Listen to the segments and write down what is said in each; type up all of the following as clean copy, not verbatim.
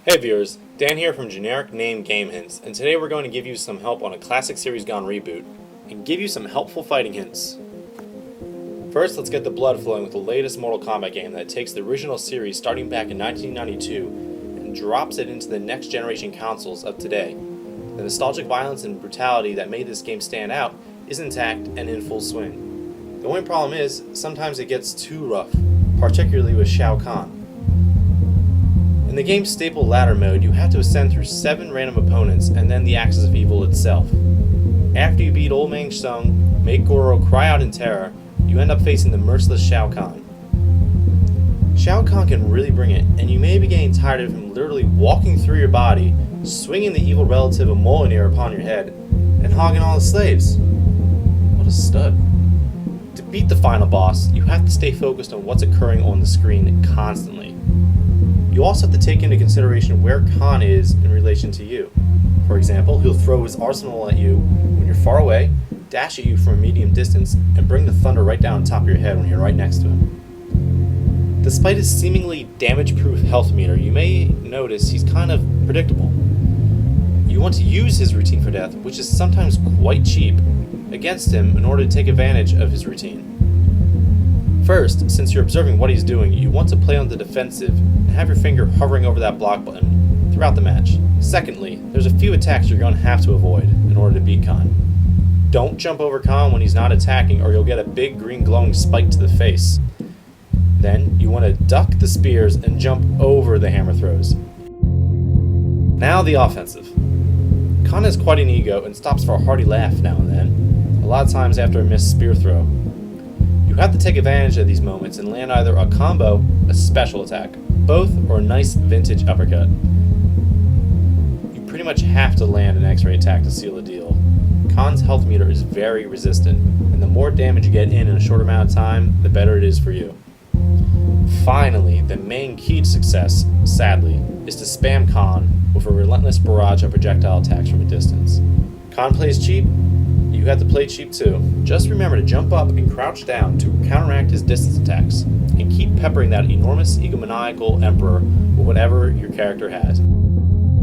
Hey viewers, Dan here from Generic Name Game Hints, and today we're going to give you some help on a classic series gone reboot, and give you some helpful fighting hints. First, let's get the blood flowing with the latest Mortal Kombat game that takes the original series starting back in 1992 and drops it into the next generation consoles of today. The nostalgic violence and brutality that made this game stand out is intact and in full swing. The only problem is, sometimes it gets too rough, particularly with Shao Kahn. In the game's staple ladder mode, you have to ascend through 7 random opponents and then the Axis of Evil itself. After you beat Old Man Sung, make Goro cry out in terror, you end up facing the merciless Shao Kahn. Shao Kahn can really bring it, and you may be getting tired of him literally walking through your body, swinging the evil relative of Mjolnir upon your head, and hogging all the slaves. What a stud. To beat the final boss, you have to stay focused on what's occurring on the screen constantly. You also have to take into consideration where Kahn is in relation to you. For example, he'll throw his arsenal at you when you're far away, dash at you from a medium distance, and bring the thunder right down on top of your head when you're right next to him. Despite his seemingly damage-proof health meter, you may notice he's kind of predictable. You want to use his routine for death, which is sometimes quite cheap, against him in order to take advantage of his routine. First, since you're observing what he's doing, you want to play on the defensive and have your finger hovering over that block button throughout the match. Secondly, there's a few attacks you're going to have to avoid in order to beat Kahn. Don't jump over Kahn when he's not attacking, or you'll get a big green glowing spike to the face. Then, you want to duck the spears and jump over the hammer throws. Now the offensive. Kahn has quite an ego and stops for a hearty laugh now and then, a lot of times after a missed spear throw. You have to take advantage of these moments and land either a combo, a special attack, both, or a nice vintage uppercut. You pretty much have to land an X-ray attack to seal the deal. Kahn's health meter is very resistant, and the more damage you get in a short amount of time, the better it is for you. Finally, the main key to success, sadly, is to spam Kahn with a relentless barrage of projectile attacks from a distance. Kahn plays cheap, you have to play cheap too. Just remember to jump up and crouch down to counteract his distance attacks, and keep peppering that enormous egomaniacal emperor with whatever your character has.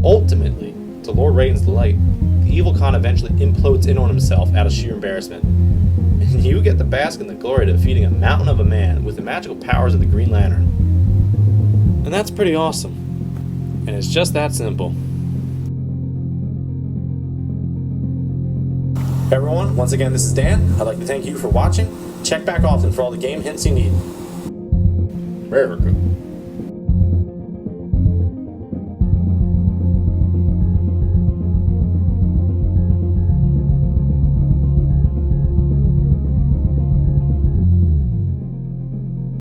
Ultimately, to Lord Raiden's delight, the evil Kahn eventually implodes in on himself out of sheer embarrassment, and you get to bask in the glory of defeating a mountain of a man with the magical powers of the Green Lantern. And that's pretty awesome. And it's just that simple. Hey everyone, once again this is Dan. I'd like to thank you for watching. Check back often for all the game hints you need. Very good.